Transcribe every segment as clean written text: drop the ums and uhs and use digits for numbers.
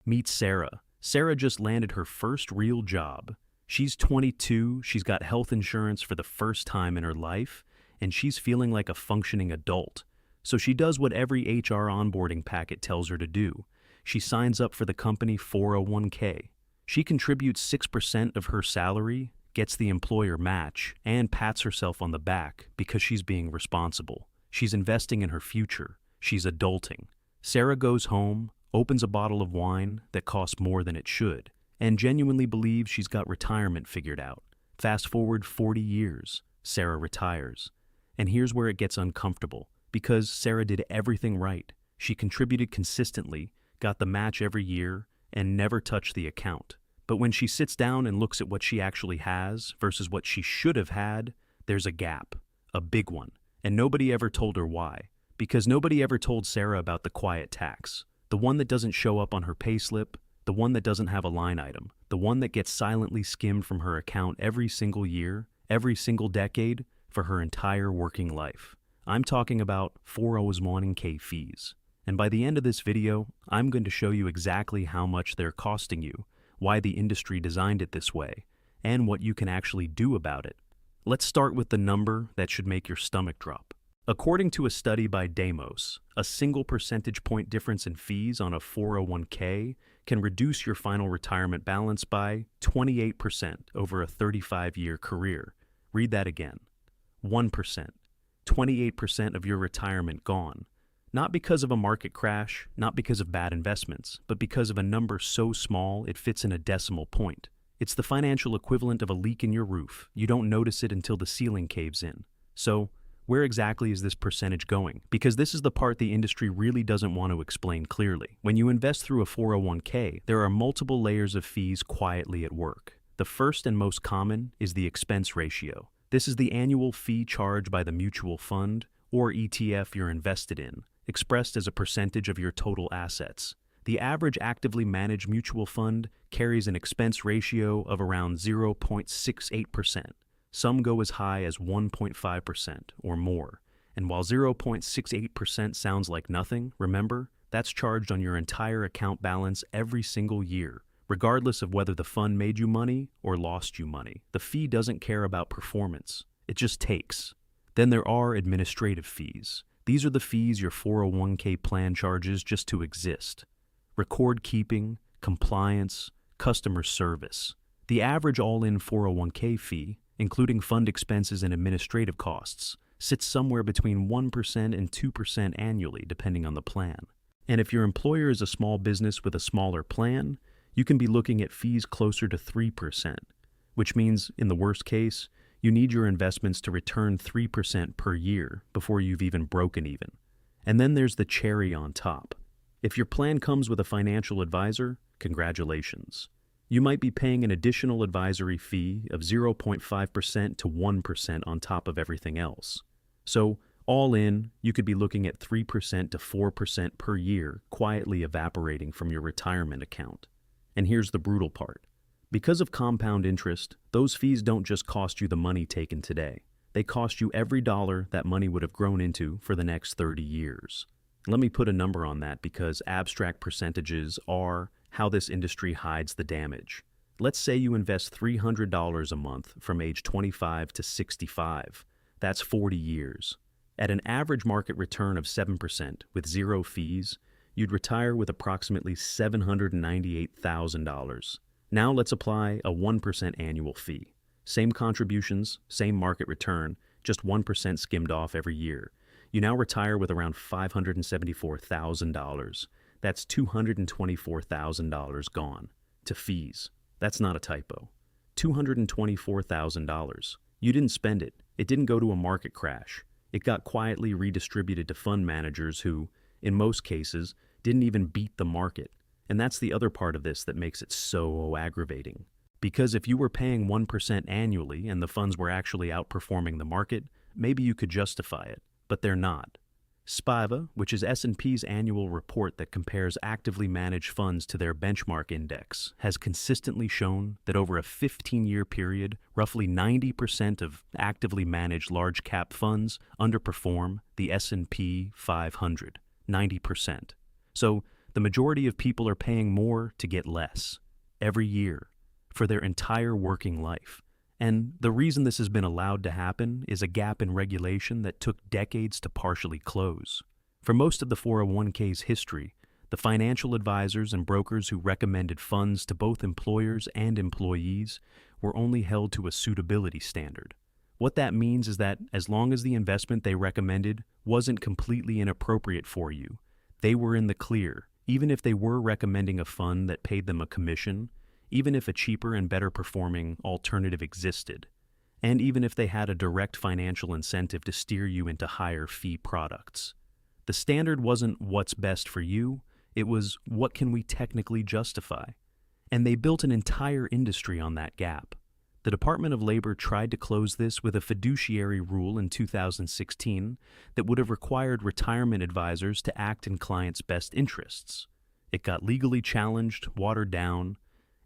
Meet Sarah. Sarah just landed her first real job. She's 22, she's got health insurance for the first time in her life, and she's feeling like a functioning adult. So she does what every HR onboarding packet tells her to do. She signs up for the company 401k. She contributes 6% of her salary, gets the employer match, and pats herself on the back because she's being responsible. She's investing in her future. She's adulting. Sarah goes home, opens a bottle of wine that costs more than it should, and genuinely believes she's got retirement figured out. Fast forward 40 years, Sarah retires. And here's where it gets uncomfortable, because Sarah did everything right. She contributed consistently, got the match every year, and never touched the account. But when she sits down and looks at what she actually has versus what she should have had, there's a gap, a big one. And nobody ever told her why, because nobody ever told Sarah about the quiet tax, the one that doesn't show up on her payslip, the one that doesn't have a line item, the one that gets silently skimmed from her account every single year, every single decade, for her entire working life. I'm talking about 401k fees. And by the end of this video, I'm going to show you exactly how much they're costing you, why the industry designed it this way, and what you can actually do about it. Let's start with the number that should make your stomach drop. According to a study by Demos, a single percentage point difference in fees on a 401k can reduce your final retirement balance by 28% over a 35-year career. Read that again. 1%. 28% of your retirement gone. Not because of a market crash, not because of bad investments, but because of a number so small it fits in a decimal point. It's the financial equivalent of a leak in your roof. You don't notice it until the ceiling caves in. So, where exactly is this percentage going? Because this is the part the industry really doesn't want to explain clearly. When you invest through a 401k, there are multiple layers of fees quietly at work. The first and most common is the expense ratio. This is the annual fee charged by the mutual fund or ETF you're invested in, expressed as a percentage of your total assets. The average actively managed mutual fund carries an expense ratio of around 0.68%. Some go as high as 1.5% or more. And while 0.68% sounds like nothing, remember, that's charged on your entire account balance every single year, regardless of whether the fund made you money or lost you money. The fee doesn't care about performance. It just takes. Then there are administrative fees. These are the fees your 401k plan charges just to exist. Record keeping, compliance, customer service. The average all-in 401k fee, including fund expenses and administrative costs, sits somewhere between 1% and 2% annually, depending on the plan. And if your employer is a small business with a smaller plan, you can be looking at fees closer to 3%, which means, in the worst case, you need your investments to return 3% per year before you've even broken even. And then there's the cherry on top. If your plan comes with a financial advisor, congratulations. You might be paying an additional advisory fee of 0.5% to 1% on top of everything else. So, all in, you could be looking at 3% to 4% per year quietly evaporating from your retirement account. And here's the brutal part. Because of compound interest, those fees don't just cost you the money taken today. They cost you every dollar that money would have grown into for the next 30 years. Let me put a number on that because abstract percentages are how this industry hides the damage. Let's say you invest $300 a month from age 25 to 65. That's 40 years. At an average market return of 7% with zero fees, you'd retire with approximately $798,000. Now let's apply a 1% annual fee. Same contributions, same market return, just 1% skimmed off every year. You now retire with around $574,000. That's $224,000 gone to fees. That's not a typo. $224,000. You didn't spend it. It didn't go to a market crash. It got quietly redistributed to fund managers who, in most cases, didn't even beat the market. And that's the other part of this that makes it so aggravating. Because if you were paying 1% annually and the funds were actually outperforming the market, maybe you could justify it, but they're not. SPIVA, which is S&P's annual report that compares actively managed funds to their benchmark index, has consistently shown that over a 15-year period, roughly 90% of actively managed large-cap funds underperform the S&P 500. 90%. So The majority of people are paying more to get less every year for their entire working life. And the reason this has been allowed to happen is a gap in regulation that took decades to partially close. For most of the 401k's history, the financial advisors and brokers who recommended funds to both employers and employees were only held to a suitability standard. What that means is that as long as the investment they recommended wasn't completely inappropriate for you, they were in the clear, even if they were recommending a fund that paid them a commission, even if a cheaper and better performing alternative existed, and even if they had a direct financial incentive to steer you into higher fee products. The standard wasn't what's best for you, it was what can we technically justify. And they built an entire industry on that gap. The Department of Labor tried to close this with a fiduciary rule in 2016 that would have required retirement advisors to act in clients' best interests. It got legally challenged, watered down,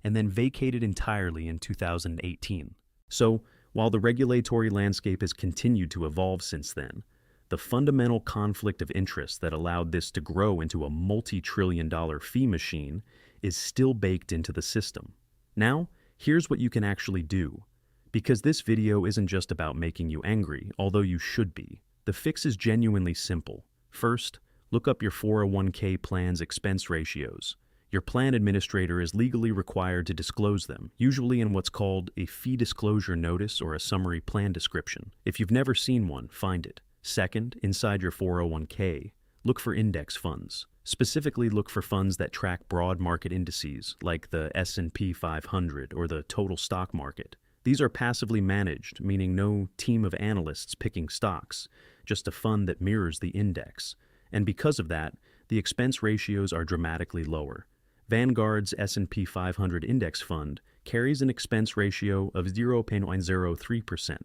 and then vacated entirely in 2018. So, while the regulatory landscape has continued to evolve since then, the fundamental conflict of interest that allowed this to grow into a multi-trillion-dollar fee machine is still baked into the system. Now, here's what you can actually do. Because this video isn't just about making you angry, although you should be. The fix is genuinely simple. First, look up your 401k plan's expense ratios. Your plan administrator is legally required to disclose them, usually in what's called a fee disclosure notice or a summary plan description. If you've never seen one, find it. Second, inside your 401k, look for index funds. Specifically, look for funds that track broad market indices like the S&P 500 or the total stock market. These are passively managed, meaning no team of analysts picking stocks, just a fund that mirrors the index. And because of that, the expense ratios are dramatically lower. Vanguard's S&P 500 index fund carries an expense ratio of 0.03%.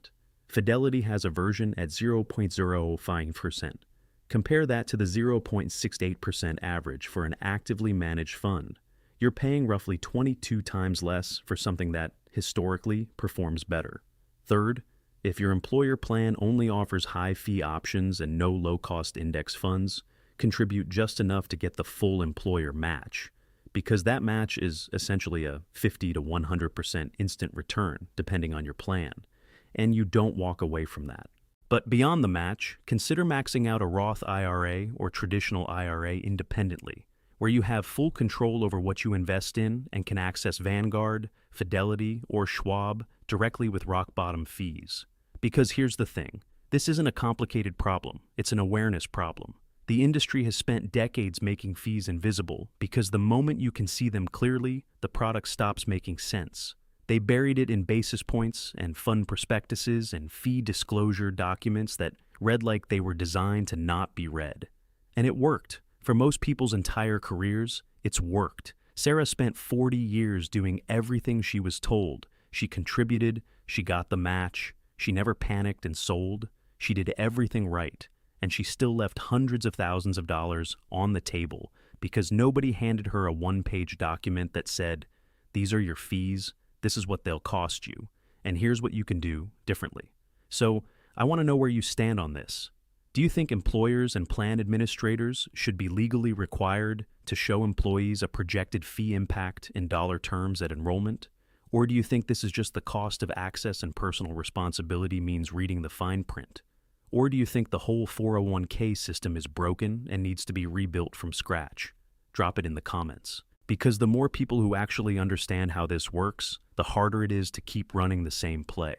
Fidelity has a version at 0.05%. Compare that to the 0.68% average for an actively managed fund. You're paying roughly 22 times less for something that, historically, performs better. Third, if your employer plan only offers high-fee options and no low-cost index funds, contribute just enough to get the full employer match, because that match is essentially a 50 to 100% instant return, depending on your plan, and you don't walk away from that. But beyond the match, consider maxing out a Roth IRA or traditional IRA independently, where you have full control over what you invest in and can access Vanguard, Fidelity, or Schwab directly with rock-bottom fees. Because here's the thing, this isn't a complicated problem, it's an awareness problem. The industry has spent decades making fees invisible because the moment you can see them clearly, the product stops making sense. They buried it in basis points and fund prospectuses and fee disclosure documents that read like they were designed to not be read. And it worked. For most people's entire careers, it's worked. Sarah spent 40 years doing everything she was told. She contributed, she got the match, she never panicked and sold, she did everything right, and she still left hundreds of thousands of dollars on the table because nobody handed her a one-page document that said, "These are your fees, this is what they'll cost you, and here's what you can do differently." So, I want to know where you stand on this. Do you think employers and plan administrators should be legally required to show employees a projected fee impact in dollar terms at enrollment? Or do you think this is just the cost of access and personal responsibility means reading the fine print? Or do you think the whole 401k system is broken and needs to be rebuilt from scratch? Drop it in the comments. Because the more people who actually understand how this works, the harder it is to keep running the same play.